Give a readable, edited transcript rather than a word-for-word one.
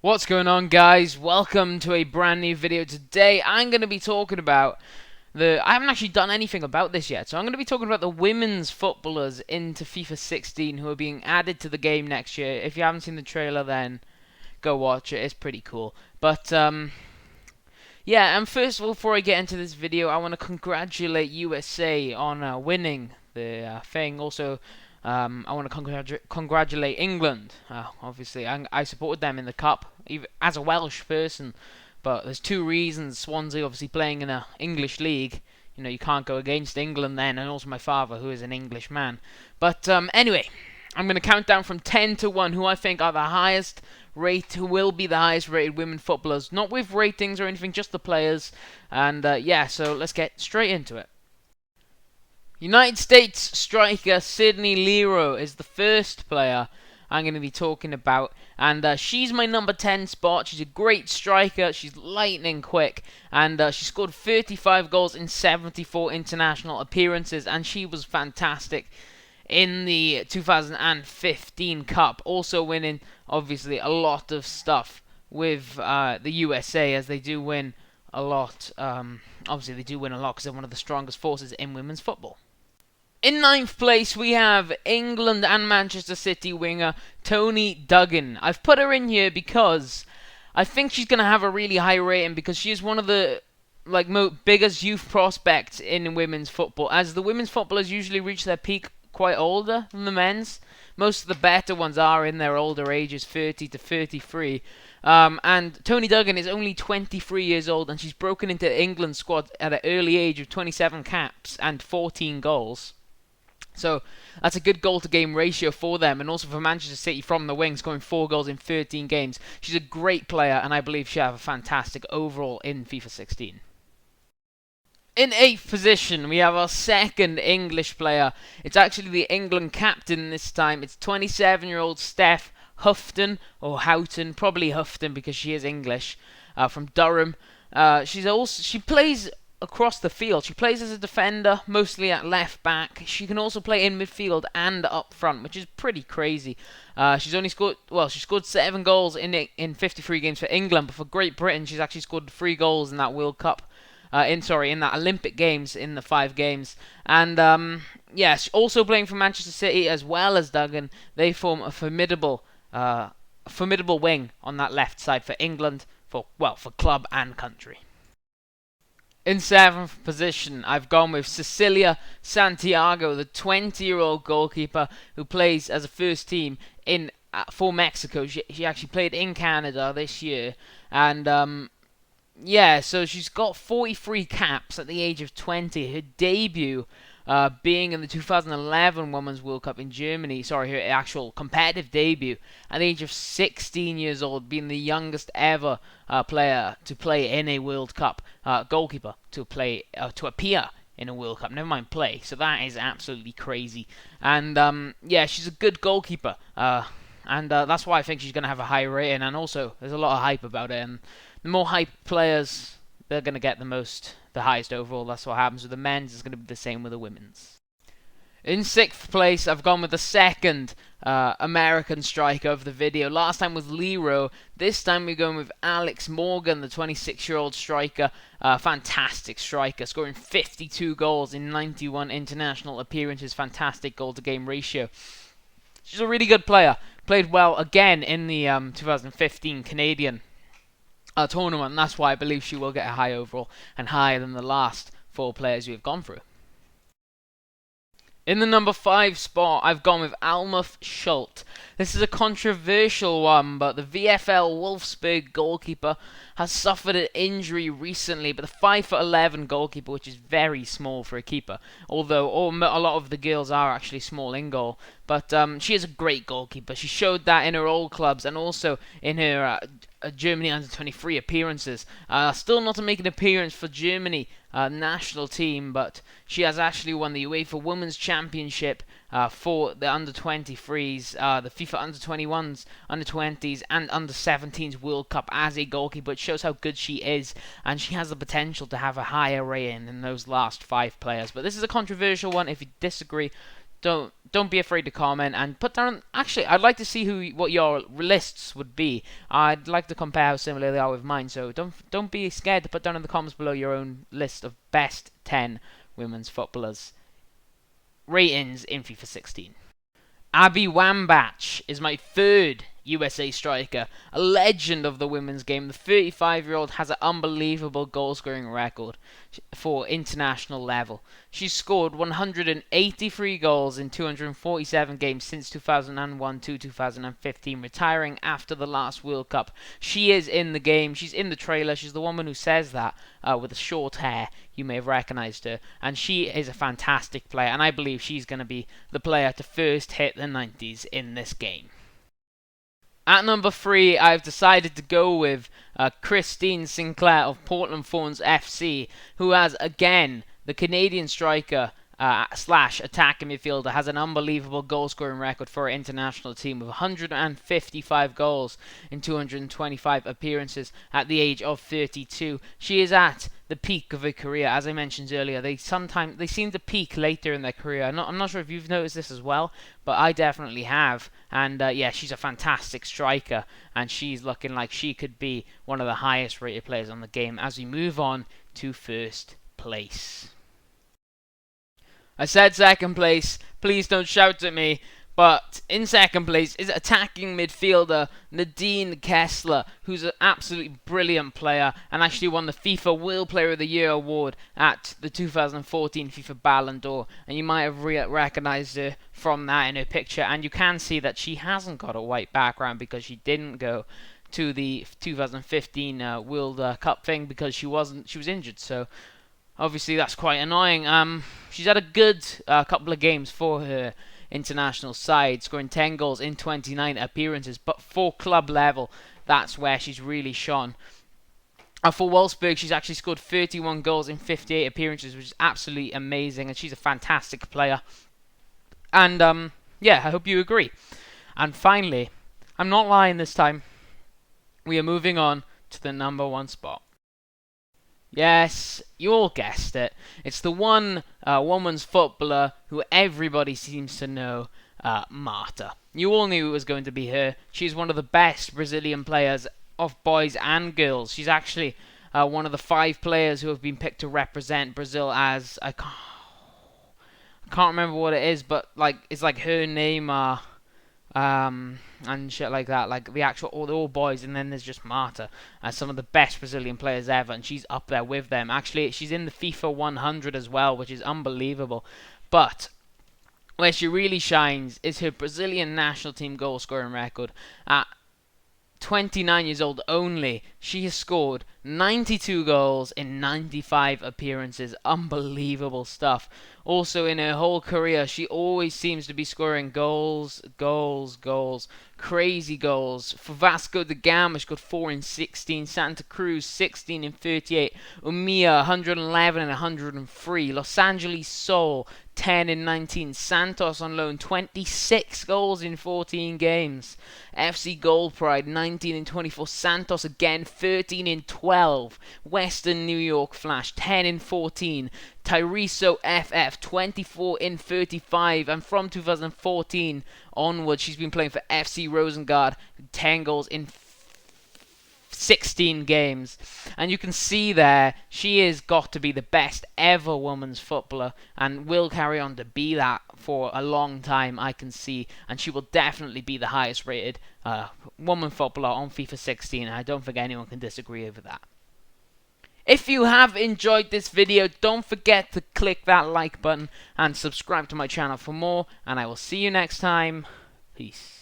What's going on, guys? Welcome to a brand new video. Today I'm going to be talking about I haven't actually done anything about this yet, so I'm going to be talking about the women's footballers into FIFA 16 who are being added to the game next year. If you haven't seen the trailer, then go watch it. It's pretty cool. But yeah, and first of all, before I get into this video, I want to congratulate USA on winning the thing. Also, I want to congratulate England. Obviously, I supported them in the cup, even as a Welsh person. But there's two reasons. Swansea obviously playing in an English league. You know, you can't go against England then, and also my father, who is an English man. But anyway, I'm going to count down from 10 to 1 who I think are the highest who will be the highest rated women footballers. Not with ratings or anything, just the players. And yeah, so let's get straight into it. United States striker Sydney Leroux is the first player I'm going to be talking about, and she's my number 10 spot. She's a great striker, she's lightning quick, and she scored 35 goals in 74 international appearances, and she was fantastic in the 2015 Cup, also winning, obviously, a lot of stuff with the USA, as they do win a lot. Obviously, they do win a lot because they're one of the strongest forces in women's football. In ninth place, we have England and Manchester City winger Toni Duggan. I've put her in here because I think she's going to have a really high rating because she is one of the biggest youth prospects in women's football, as the women's footballers usually reach their peak quite older than the men's. Most of the better ones are in their older ages, 30 to 33. And Toni Duggan is only 23 years old, and she's broken into the England squad at an early age of 27 caps and 14 goals. So that's a good goal-to-game ratio for them, and also for Manchester City from the wing, scoring 4 goals in 13 games. She's a great player, and I believe she'll have a fantastic overall in FIFA 16. In 8th position, we have our second English player. It's actually the England captain this time. It's 27-year-old Steph Houghton, probably Houghton because she is English, from Durham. She plays across the field. She plays as a defender, mostly at left back. She can also play in midfield and up front, which is pretty crazy. She scored 7 goals in 53 games for England, but for Great Britain, she's actually scored 3 goals in that World Cup. In that Olympic Games in the 5 games. And yes, also playing for Manchester City as well as Duggan. They form a formidable wing on that left side for England, for club and country. In 7th position, I've gone with Cecilia Santiago, the 20-year-old goalkeeper who plays as a first team for Mexico. She actually played in Canada this year, and yeah, so she's got 43 caps at the age of 20. Her debut being in the 2011 Women's World Cup in Germany. Sorry, her actual competitive debut at the age of 16 years old, being the youngest ever player to play in a World Cup, goalkeeper to appear in a World Cup. Never mind play. So that is absolutely crazy. And yeah, she's a good goalkeeper. And that's why I think she's going to have a high rating. And also, there's a lot of hype about it. And the more hype players, they're going to get the highest overall. That's what happens with the men's. It's going to be the same with the women's. In 6th place, I've gone with the second American striker of the video. Last time was Leroux. This time we're going with Alex Morgan, the 26-year-old striker. Fantastic striker, scoring 52 goals in 91 international appearances. Fantastic goal-to-game ratio. She's a really good player. Played well again in the 2015 Canadian tournament, and that's why I believe she will get a high overall and higher than the last 4 players we have gone through. In the number 5 spot, I've gone with Almuth Schult. This is a controversial one, but the VfL Wolfsburg goalkeeper has suffered an injury recently, but the 5'11" goalkeeper, which is very small for a keeper, although a lot of the girls are actually small in goal, but she is a great goalkeeper. She showed that in her old clubs and also in her Germany under-23 appearances. Still not to make an appearance for Germany national team, but she has actually won the UEFA Women's Championship for the under-23s, the FIFA under-21s, under-20s, and under-17s World Cup as a goalkeeper. It shows how good she is, and she has the potential to have a higher rating than those last 5 players. But this is a controversial one. If you disagree, don't be afraid to comment and put down. Actually, I'd like to see what your lists would be. I'd like to compare how similar they are with mine. So don't be scared to put down in the comments below your own list of best 10 women's footballers ratings in FIFA 16. Abby Wambach is my third USA striker, a legend of the women's game. The 35-year-old has an unbelievable goal-scoring record for international level. She's scored 183 goals in 247 games since 2001 to 2015, retiring after the last World Cup. She is in the game. She's in the trailer. She's the woman who says that with the short hair. You may have recognized her. And she is a fantastic player, and I believe she's going to be the player to first hit the 90s in this game. At number 3, I've decided to go with Christine Sinclair of Portland Thorns FC, who has, again, the Canadian striker slash attacking midfielder, has an unbelievable goal-scoring record for her international team with 155 goals in 225 appearances at the age of 32. She is at the peak of her career. As I mentioned earlier, they seem to peak later in their career. I'm not sure if you've noticed this as well, but I definitely have. And yeah, she's a fantastic striker, and she's looking like she could be one of the highest rated players on the game as we move on to first place. I said second place, please don't shout at me, but in second place is attacking midfielder Nadine Kessler, who's an absolutely brilliant player and actually won the FIFA World Player of the Year award at the 2014 FIFA Ballon d'Or, and you might have recognized her from that in her picture, and you can see that she hasn't got a white background because she didn't go to the 2015 World Cup thing because she was injured, so obviously that's quite annoying. She's had a good couple of games for her international side, scoring 10 goals in 29 appearances, but for club level, that's where she's really shone. For Wolfsburg, she's actually scored 31 goals in 58 appearances, which is absolutely amazing, and she's a fantastic player. And yeah, I hope you agree. And finally, I'm not lying this time, we are moving on to the number 1 spot. Yes, you all guessed it. It's the one woman's footballer who everybody seems to know, Marta. You all knew it was going to be her. She's one of the best Brazilian players of boys and girls. She's actually one of the 5 players who have been picked to represent Brazil as I can't remember what it is, but like it's like her name and shit like that, like the actual all boys, and then there's just Marta as some of the best Brazilian players ever, and she's up there with them. Actually, she's in the FIFA 100 as well, which is unbelievable. But where she really shines is her Brazilian national team goal scoring record. At 29 years old only, she has scored 92 goals in 95 appearances. Unbelievable stuff. Also, in her whole career, she always seems to be scoring goals. Crazy goals. For Vasco da Gama, she scored 4 in 16. Santa Cruz, 16 in 38. Umia, 111 and 103. Los Angeles Sol, 10 in 19. Santos on loan, 26 goals in 14 games. FC Gold Pride, 19 in 24. Santos again, 13 in 12. Western New York Flash, 10 in 14. Tyreso FF, 24 in 35. And from 2014 onwards, she's been playing for FC Rosengard, 10 goals in 16 games. And you can see there, she has got to be the best ever women's footballer and will carry on to be that for a long time, I can see. And she will definitely be the highest rated woman footballer on FIFA 16. And I don't think anyone can disagree with that. If you have enjoyed this video, don't forget to click that like button and subscribe to my channel for more. And I will see you next time. Peace.